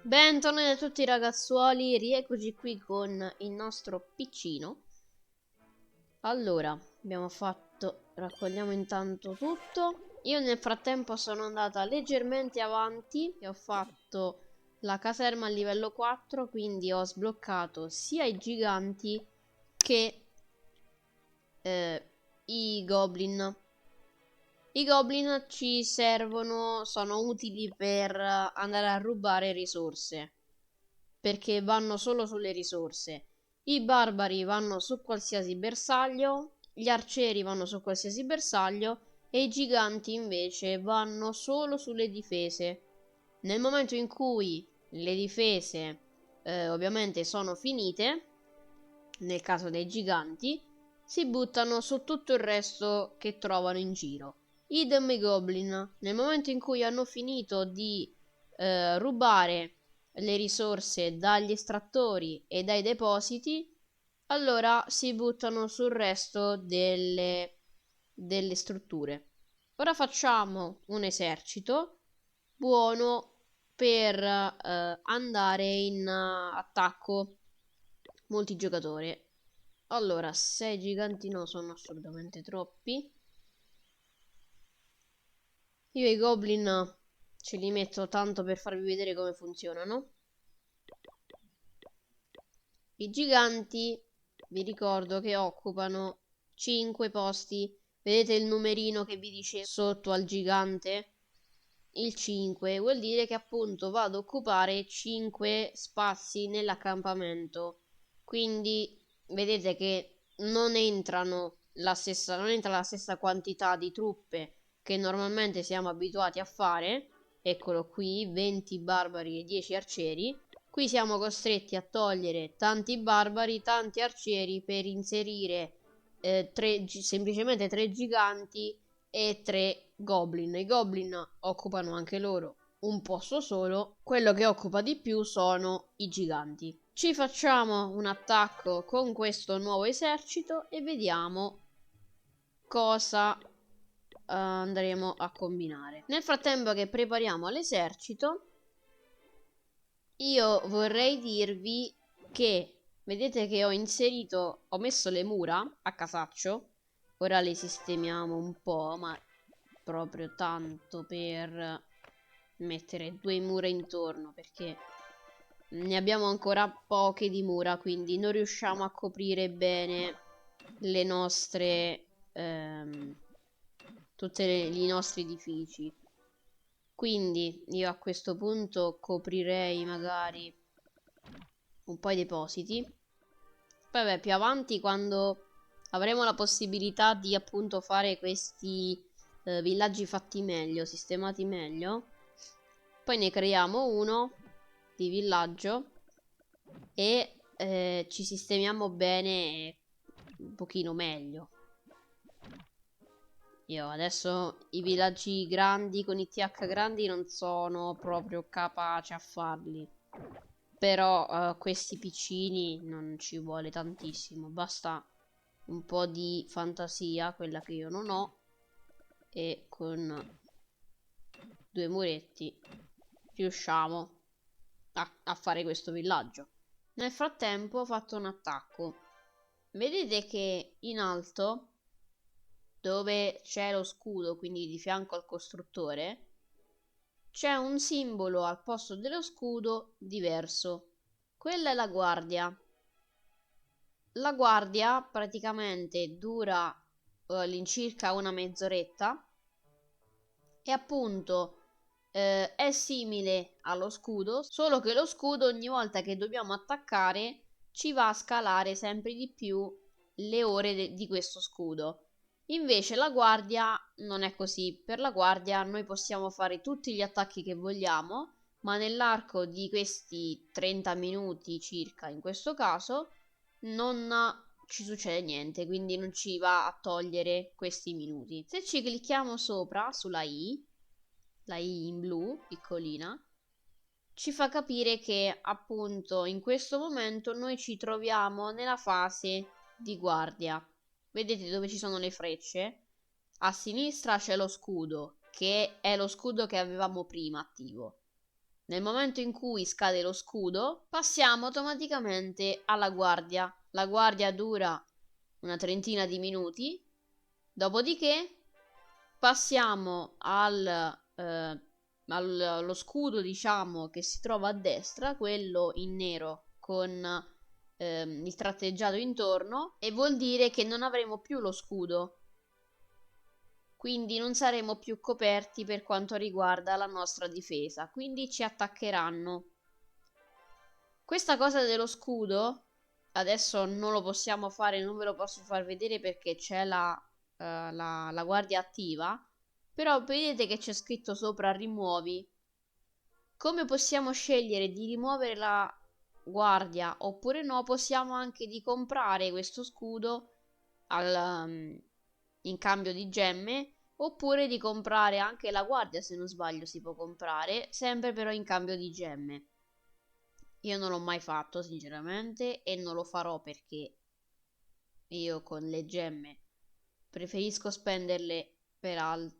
Bentornati a tutti ragazzuoli, rieccoci qui con il nostro piccino. Allora, raccogliamo intanto tutto. Io nel frattempo sono andata leggermente avanti e ho fatto la caserma a livello 4, quindi ho sbloccato sia i giganti che i goblin. I goblin ci servono, sono utili per andare a rubare risorse, perché vanno solo sulle risorse. I barbari vanno su qualsiasi bersaglio, gli arcieri vanno su qualsiasi bersaglio e i giganti invece vanno solo sulle difese. Nel momento in cui le difese ovviamente sono finite, nel caso dei giganti, si buttano su tutto il resto che trovano in giro. Idem i goblin, nel momento in cui hanno finito di rubare le risorse dagli estrattori e dai depositi, allora si buttano sul resto delle strutture. Ora facciamo un esercito buono per andare in attacco multigiocatore. Allora, 6 giganti no, sono assolutamente troppi. Io i goblin ce li metto tanto per farvi vedere come funzionano. I giganti, vi ricordo che occupano 5 posti. Vedete il numerino che vi dice sotto al gigante? Il 5 vuol dire che appunto vado a occupare 5 spazi nell'accampamento. Quindi vedete che non entra la stessa quantità di truppe che normalmente siamo abituati a fare. Eccolo qui, 20 barbari e 10 arcieri. Qui siamo costretti a togliere tanti barbari, tanti arcieri per inserire semplicemente 3 giganti e 3 goblin. I goblin occupano anche loro un posto solo, quello che occupa di più sono i giganti. Ci facciamo un attacco con questo nuovo esercito e vediamo cosa andremo a combinare. Nel frattempo che prepariamo l'esercito, io vorrei dirvi che vedete che ho messo le mura a casaccio. Ora le sistemiamo un po', ma proprio tanto per mettere 2 mura intorno, perché ne abbiamo ancora poche di mura, quindi non riusciamo a coprire bene le nostre i nostri edifici. Quindi io a questo punto coprirei magari un po' i depositi. Poi vabbè, più avanti, quando avremo la possibilità di appunto fare questi villaggi fatti meglio, sistemati meglio, poi ne creiamo uno di villaggio e ci sistemiamo bene un pochino meglio. Io adesso i villaggi grandi con i TH grandi non sono proprio capace a farli. Però questi piccini non ci vuole tantissimo. Basta un po' di fantasia, quella che io non ho. E con 2 muretti riusciamo a fare questo villaggio. Nel frattempo ho fatto un attacco. Vedete che in alto, dove c'è lo scudo, quindi di fianco al costruttore, c'è un simbolo al posto dello scudo diverso. Quella è la guardia. La guardia praticamente dura all'incirca una mezz'oretta e appunto è simile allo scudo, solo che lo scudo ogni volta che dobbiamo attaccare ci va a scalare sempre di più le ore di questo scudo. Invece la guardia non è così. Per la guardia noi possiamo fare tutti gli attacchi che vogliamo, ma nell'arco di questi 30 minuti circa, in questo caso, non ci succede niente, quindi non ci va a togliere questi minuti. Se ci clicchiamo sopra sulla I, la I in blu, piccolina, ci fa capire che appunto in questo momento noi ci troviamo nella fase di guardia. Vedete dove ci sono le frecce? A sinistra c'è lo scudo, che è lo scudo che avevamo prima attivo. Nel momento in cui scade lo scudo, passiamo automaticamente alla guardia. La guardia dura una trentina di minuti, dopodiché passiamo allo scudo, diciamo, che si trova a destra, quello in nero con il tratteggiato intorno, e vuol dire che non avremo più lo scudo. Quindi non saremo più coperti per quanto riguarda la nostra difesa, quindi ci attaccheranno. Questa cosa dello scudo adesso non lo possiamo fare, non ve lo posso far vedere perché c'è la guardia attiva, però vedete che c'è scritto sopra rimuovi. Come possiamo scegliere di rimuovere la guardia oppure no, possiamo anche di comprare questo scudo in cambio di gemme, oppure di comprare anche la guardia, se non sbaglio si può comprare, sempre però in cambio di gemme. Io non l'ho mai fatto sinceramente e non lo farò perché io con le gemme preferisco spenderle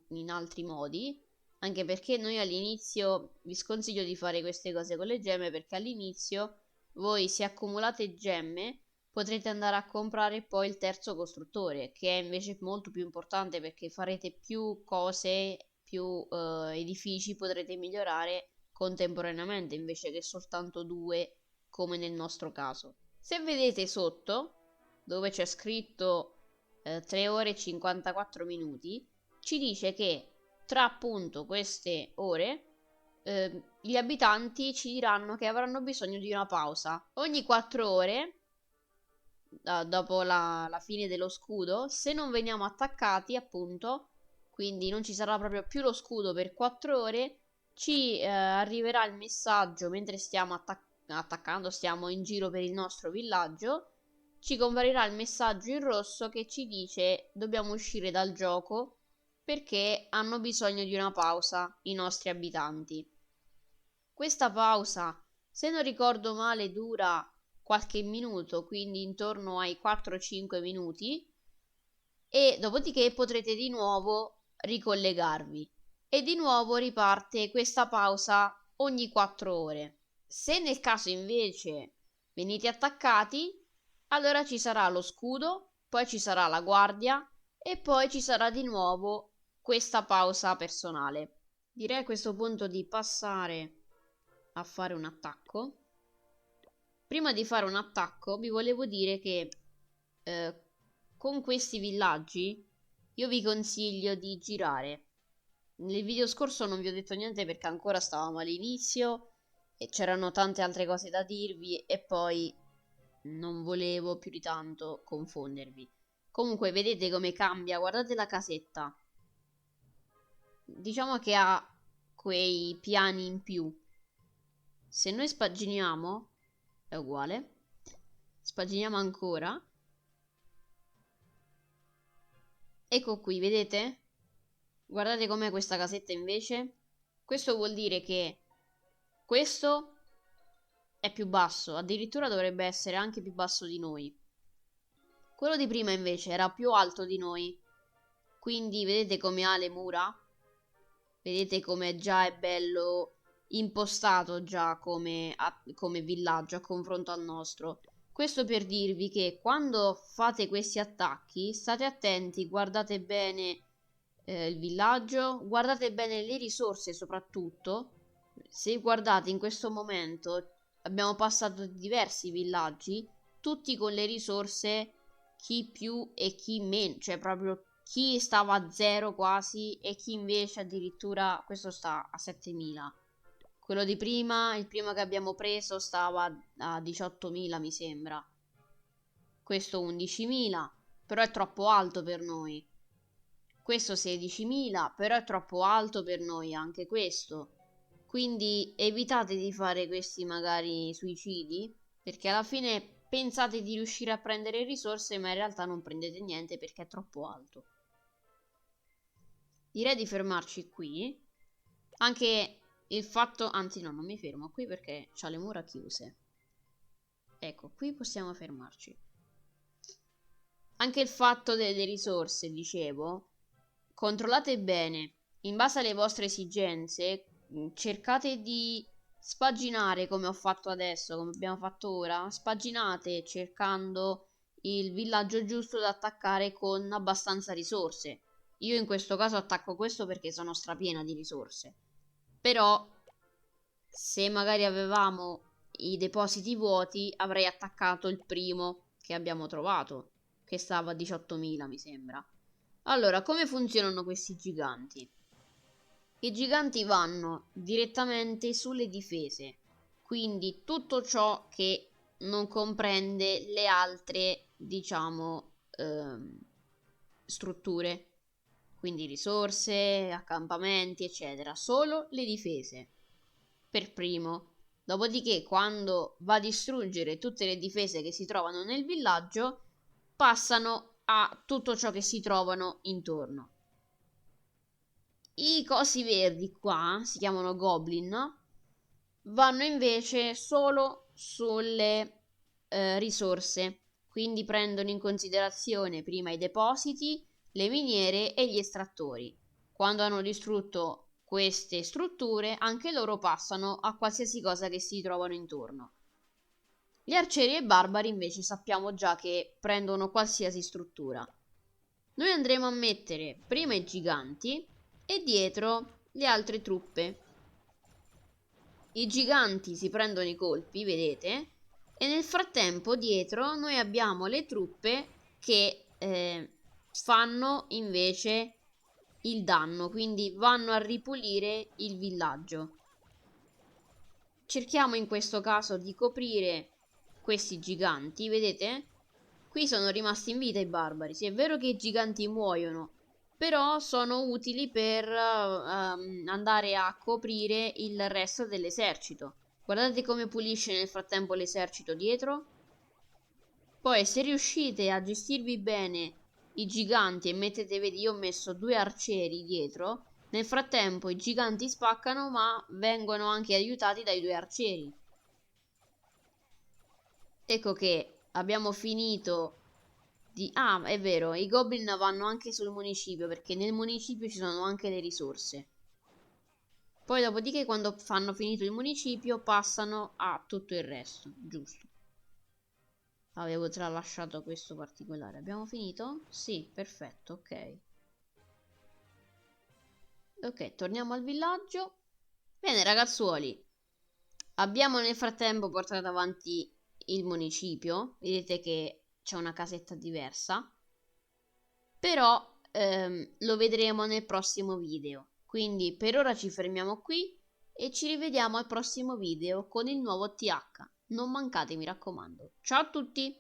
in altri modi, anche perché noi all'inizio vi sconsiglio di fare queste cose con le gemme, perché all'inizio voi, se accumulate gemme, potrete andare a comprare poi il terzo costruttore, che è invece molto più importante perché farete più cose, più edifici potrete migliorare contemporaneamente invece che soltanto due come nel nostro caso. Se vedete sotto dove c'è scritto 3 ore e 54 minuti, ci dice che tra appunto queste ore gli abitanti ci diranno che avranno bisogno di una pausa. Ogni 4 ore, dopo la fine dello scudo, se non veniamo attaccati, appunto, quindi non ci sarà proprio più lo scudo per 4 ore, ci arriverà il messaggio mentre stiamo attaccando, stiamo in giro per il nostro villaggio. Ci comparirà il messaggio in rosso che ci dice dobbiamo uscire dal gioco perché hanno bisogno di una pausa i nostri abitanti. Questa pausa, se non ricordo male, dura qualche minuto, quindi intorno ai 4-5 minuti, e dopodiché potrete di nuovo ricollegarvi. E di nuovo riparte questa pausa ogni 4 ore. Se nel caso invece venite attaccati, allora ci sarà lo scudo, poi ci sarà la guardia e poi ci sarà di nuovo questa pausa personale. Direi a questo punto di passare a fare un attacco. Prima di fare un attacco vi volevo dire che con questi villaggi io vi consiglio di girare. Nel video scorso non vi ho detto niente perché ancora stavamo all'inizio e c'erano tante altre cose da dirvi e poi non volevo più di tanto confondervi. Comunque vedete come cambia, guardate la casetta. Diciamo che ha quei piani in più. Se noi spaginiamo è uguale. Spaginiamo ancora. Ecco qui, vedete? Guardate com'è questa casetta invece. Questo vuol dire che questo è più basso, addirittura dovrebbe essere anche più basso di noi. Quello di prima invece era più alto di noi. Quindi vedete come ha le mura? Vedete come già è bello impostato già come villaggio a confronto al nostro. Questo per dirvi che quando fate questi attacchi state attenti, guardate bene il villaggio, guardate bene le risorse soprattutto. Se guardate in questo momento abbiamo passato diversi villaggi, tutti con le risorse chi più e chi meno, cioè proprio chi stava a zero quasi e chi invece addirittura questo sta a 7000. Quello di prima, il primo che abbiamo preso stava a 18.000 mi sembra. Questo 11.000, però è troppo alto per noi. Questo 16.000, però è troppo alto per noi anche questo. Quindi evitate di fare questi magari suicidi, perché alla fine pensate di riuscire a prendere risorse, ma in realtà non prendete niente perché è troppo alto. Direi di fermarci qui. Anche il fatto, anzi no, non mi fermo qui perché c'ha le mura chiuse. Ecco, qui possiamo fermarci. Anche il fatto delle risorse, dicevo, controllate bene, in base alle vostre esigenze, cercate di spaginare come ho fatto adesso, come abbiamo fatto ora. Spaginate cercando il villaggio giusto da attaccare con abbastanza risorse. Io in questo caso attacco questo perché sono strapiena di risorse. Però se magari avevamo i depositi vuoti avrei attaccato il primo che abbiamo trovato, che stava a 18.000 mi sembra. Allora, come funzionano questi giganti? I giganti vanno direttamente sulle difese, quindi tutto ciò che non comprende le altre, diciamo, strutture, quindi risorse, accampamenti, eccetera, solo le difese per primo. Dopodiché, quando va a distruggere tutte le difese che si trovano nel villaggio, passano a tutto ciò che si trovano intorno. I cosi verdi qua si chiamano goblin, vanno invece solo sulle risorse, quindi prendono in considerazione prima i depositi, le miniere e gli estrattori. Quando hanno distrutto queste strutture, anche loro passano a qualsiasi cosa che si trovano intorno. Gli arcieri e barbari invece sappiamo già che prendono qualsiasi struttura. Noi andremo a mettere prima i giganti e dietro le altre truppe. I giganti si prendono i colpi, vedete? E nel frattempo dietro noi abbiamo le truppe che fanno invece il danno, quindi vanno a ripulire il villaggio. Cerchiamo in questo caso di coprire questi giganti, vedete? Qui sono rimasti in vita i barbari. Sì, è vero che i giganti muoiono, però sono utili per andare a coprire il resto dell'esercito. Guardate come pulisce nel frattempo l'esercito dietro. Poi se riuscite a gestirvi bene i giganti e mettete, vedi, io ho messo 2 arcieri dietro. Nel frattempo i giganti spaccano, ma vengono anche aiutati dai 2 arcieri. Ecco che abbiamo finito di... Ah, è vero, i goblin vanno anche sul municipio, perché nel municipio ci sono anche le risorse. Poi dopodiché quando fanno finito il municipio passano a tutto il resto, giusto. Avevo tralasciato questo particolare. Abbiamo finito? Sì, perfetto, ok. Ok, torniamo al villaggio. Bene, ragazzuoli. Abbiamo nel frattempo portato avanti il municipio. Vedete che c'è una casetta diversa. Però lo vedremo nel prossimo video. Quindi per ora ci fermiamo qui e ci rivediamo al prossimo video con il nuovo TH. Non mancate, mi raccomando. Ciao a tutti!